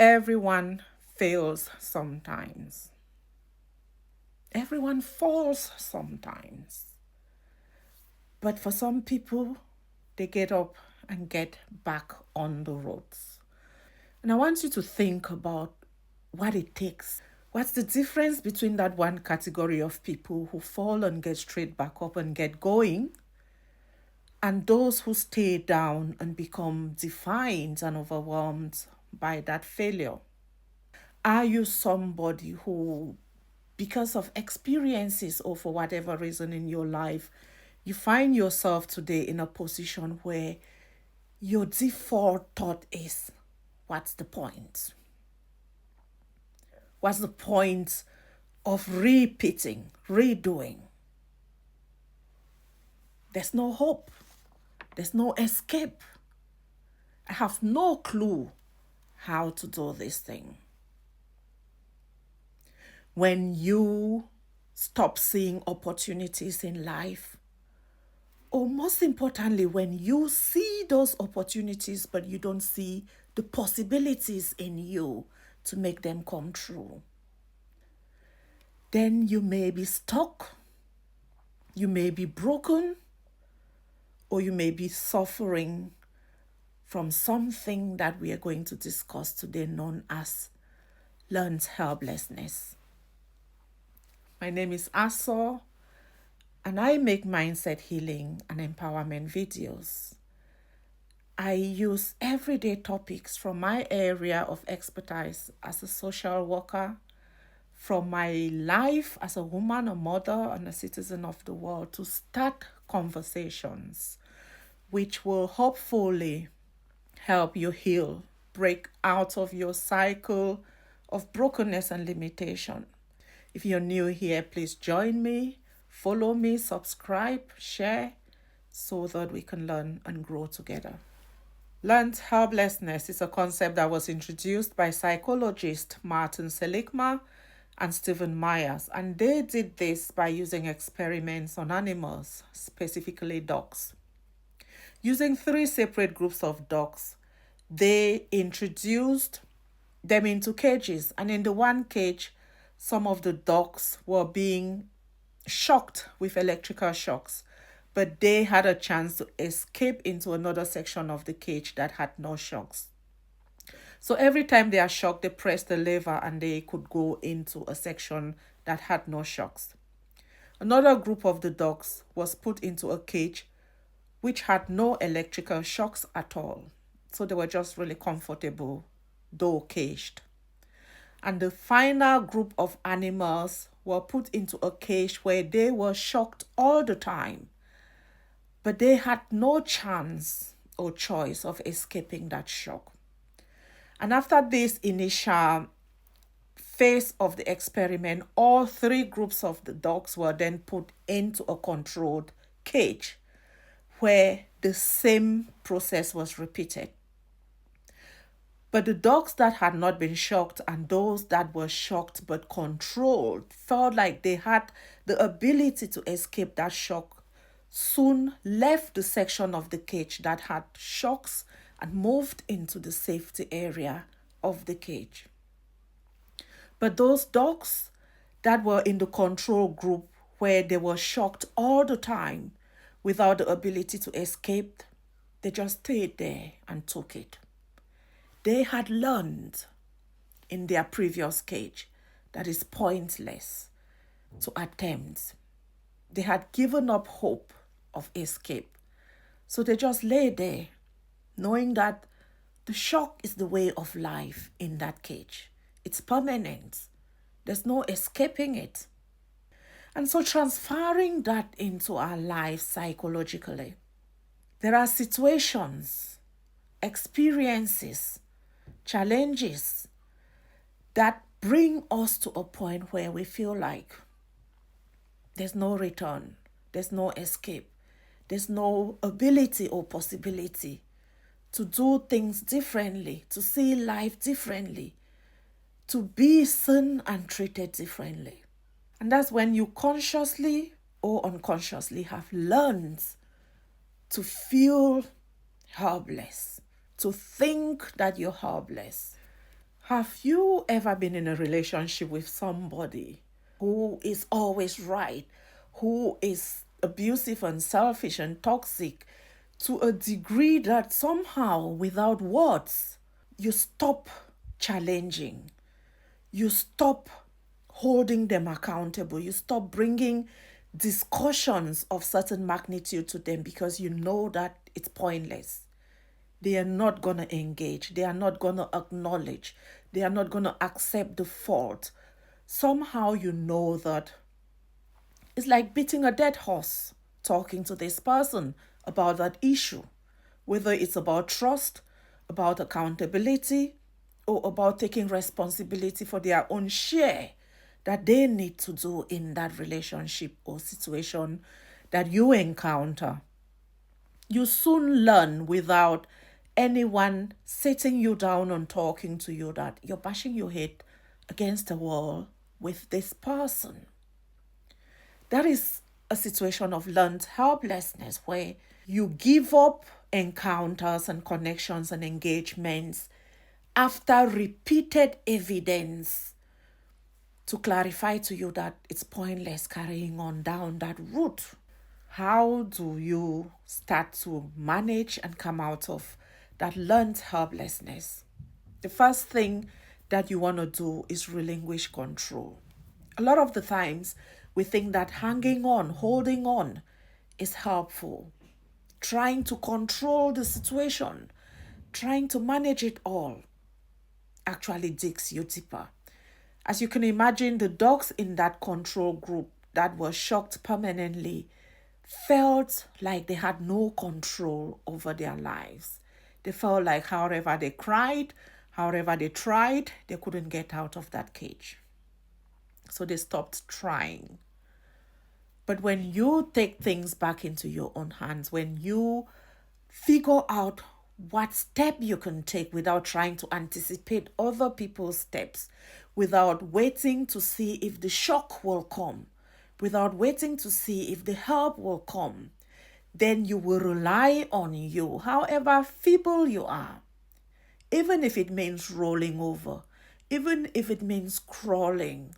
Everyone fails sometimes. Everyone falls sometimes. But for some people, they get up and get back on the roads. And I want you to think about what it takes. What's the difference between that one category of people who fall and get straight back up and get going, and those who stay down and become defined and overwhelmed by that failure? Are you somebody who, because of experiences or for whatever reason in your life, you find yourself today in a position where your default thought is, what's the point? What's the point of repeating, redoing? There's no hope. There's no escape. I have no clue how to do this thing. When you stop seeing opportunities in life, or most importantly, when you see those opportunities but you don't see the possibilities in you to make them come true, then you may be stuck, you may be broken, or you may be suffering from something that we are going to discuss today, known as learned helplessness. My name is Aso, and I make mindset healing and empowerment videos. I use everyday topics from my area of expertise as a social worker, from my life as a woman, a mother, and a citizen of the world, to start conversations which will hopefully help you heal, break out of your cycle of brokenness and limitation. If you're new here, please join me, follow me, subscribe, share, so that we can learn and grow together. Learned helplessness is a concept that was introduced by psychologist Martin Seligman and Stephen Myers, and they did this by using experiments on animals, specifically dogs. Using 3 separate groups of dogs, they introduced them into cages, and in the one cage, some of the dogs were being shocked with electrical shocks, but they had a chance to escape into another section of the cage that had no shocks. So every time they are shocked, they press the lever and they could go into a section that had no shocks. Another group of the dogs was put into a cage which had no electrical shocks at all. So they were just really comfortable, though caged. And the final group of animals were put into a cage where they were shocked all the time, but they had no chance or choice of escaping that shock. And after this initial phase of the experiment, all 3 groups of the dogs were then put into a controlled cage where the same process was repeated. But the dogs that had not been shocked and those that were shocked but controlled felt like they had the ability to escape that shock, soon left the section of the cage that had shocks and moved into the safety area of the cage. But those dogs that were in the control group, where they were shocked all the time without the ability to escape, they just stayed there and took it. They had learned in their previous cage that it's pointless to attempt. They had given up hope of escape. So they just lay there, knowing that the shock is the way of life in that cage. It's permanent. There's no escaping it. And so transferring that into our life psychologically, there are situations, experiences, challenges that bring us to a point where we feel like there's no return, there's no escape, there's no ability or possibility to do things differently, to see life differently, to be seen and treated differently. And that's when you consciously or unconsciously have learned to feel helpless, to think that you're helpless. Have you ever been in a relationship with somebody who is always right, who is abusive and selfish and toxic to a degree that somehow, without words, you stop challenging, you stop holding them accountable, you stop bringing discussions of certain magnitude to them because you know that it's pointless. They are not going to engage. They are not going to acknowledge. They are not going to accept the fault. Somehow you know that it's like beating a dead horse, talking to this person about that issue, whether it's about trust, about accountability, or about taking responsibility for their own share that they need to do in that relationship or situation that you encounter. You soon learn without anyone sitting you down and talking to you that you're bashing your head against the wall with this person. That is a situation of learned helplessness where you give up encounters and connections and engagements after repeated evidence to clarify to you that it's pointless carrying on down that route. How do you start to manage and come out of that learned helplessness? The first thing that you want to do is relinquish control. A lot of the times, we think that hanging on, holding on is helpful. Trying to control the situation, trying to manage it all, actually digs you deeper. As you can imagine, the dogs in that control group that were shocked permanently felt like they had no control over their lives. They felt like however they cried, however they tried, they couldn't get out of that cage. So they stopped trying. But when you take things back into your own hands, when you figure out what step you can take without trying to anticipate other people's steps, without waiting to see if the shock will come, without waiting to see if the help will come, then you will rely on you, however feeble you are. Even if it means rolling over, even if it means crawling,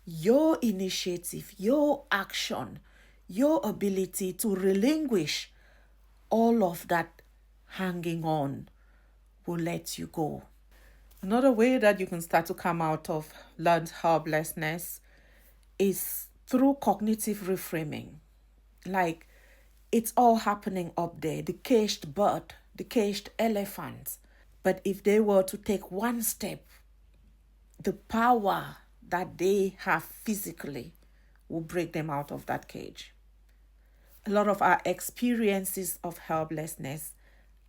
your initiative, your action, your ability to relinquish all of that hanging on will let you go. Another way that you can start to come out of learned helplessness is through cognitive reframing. Like, it's all happening up there, the caged bird, the caged elephant. But if they were to take one step, the power that they have physically will break them out of that cage. A lot of our experiences of helplessness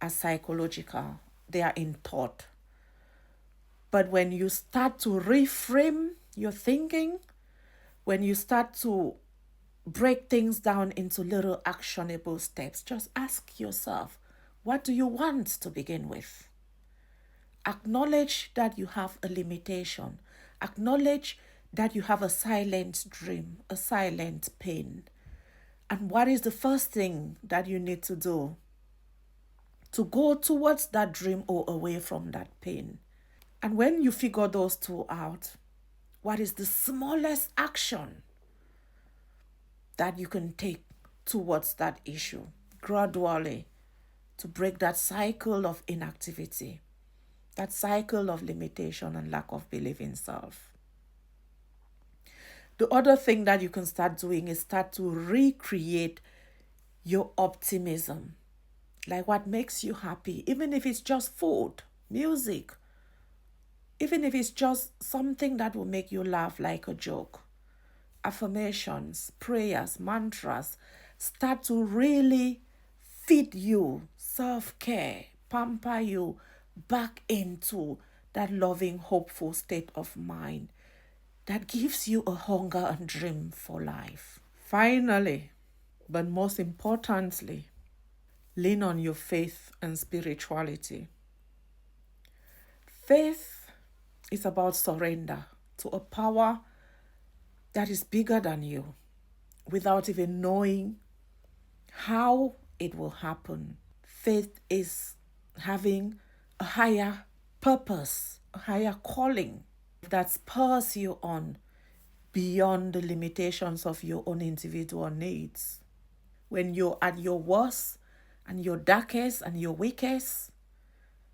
are psychological. They are in thought. But when you start to reframe your thinking, when you start to break things down into little actionable steps, just ask yourself, what do you want to begin with? Acknowledge that you have a limitation. Acknowledge that you have a silent dream, a silent pain. And what is the first thing that you need to do to go towards that dream or away from that pain? And when you figure those two out, what is the smallest action that you can take towards that issue gradually to break that cycle of inactivity, that cycle of limitation and lack of belief in self? The other thing that you can start doing is start to recreate your optimism. Like what makes you happy, even if it's just food, music, even if it's just something that will make you laugh like a joke. Affirmations, prayers, mantras start to really feed you self-care, pamper you back into that loving, hopeful state of mind that gives you a hunger and dream for life. Finally, but most importantly, lean on your faith and spirituality. Faith is about surrender to a power that is bigger than you without even knowing how it will happen. Faith is having a higher purpose, higher calling that spurs you on beyond the limitations of your own individual needs. When you're at your worst and your darkest and your weakest,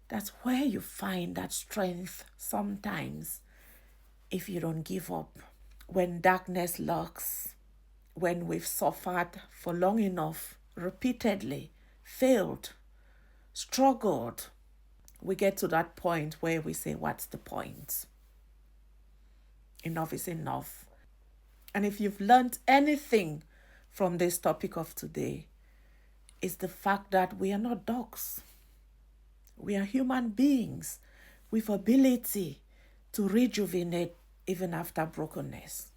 that's where you find that strength sometimes if you don't give up. When darkness lurks, when we've suffered for long enough, repeatedly, failed, struggled, we get to that point where we say, what's the point? Enough is enough. And if you've learned anything from this topic of today, it's the fact that we are not dogs. We are human beings with ability to rejuvenate even after brokenness.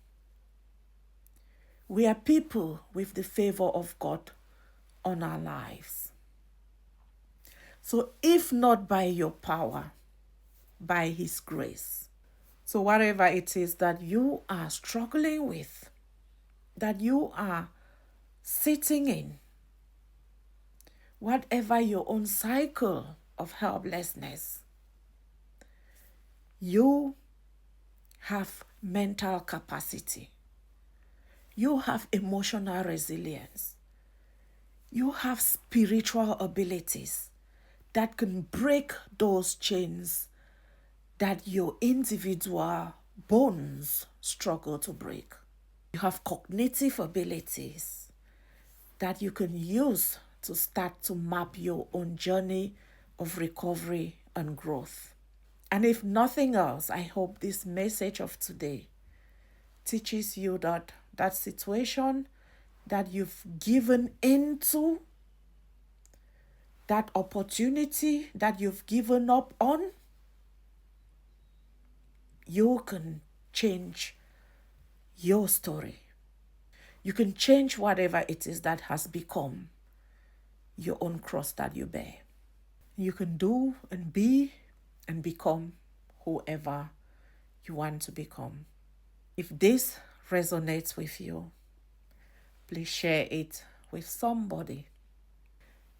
We are people with the favor of God on our lives. So if not by your power, by His grace. So whatever it is that you are struggling with, that you are sitting in, whatever your own cycle of helplessness, you have mental capacity. You have emotional resilience. You have spiritual abilities that can break those chains that your individual bones struggle to break. You have cognitive abilities that you can use to start to map your own journey of recovery and growth. And if nothing else, I hope this message of today teaches you that that situation that you've given into, that opportunity that you've given up on, you can change your story. You can change whatever it is that has become your own cross that you bear. You can do and be and become whoever you want to become. If this resonates with you, please share it with somebody.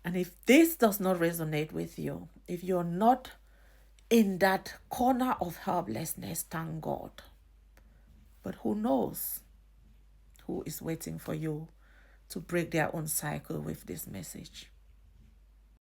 And if this does not resonate with you, if you're not in that corner of helplessness, thank God. But who knows who is waiting for you to break their own cycle with this message.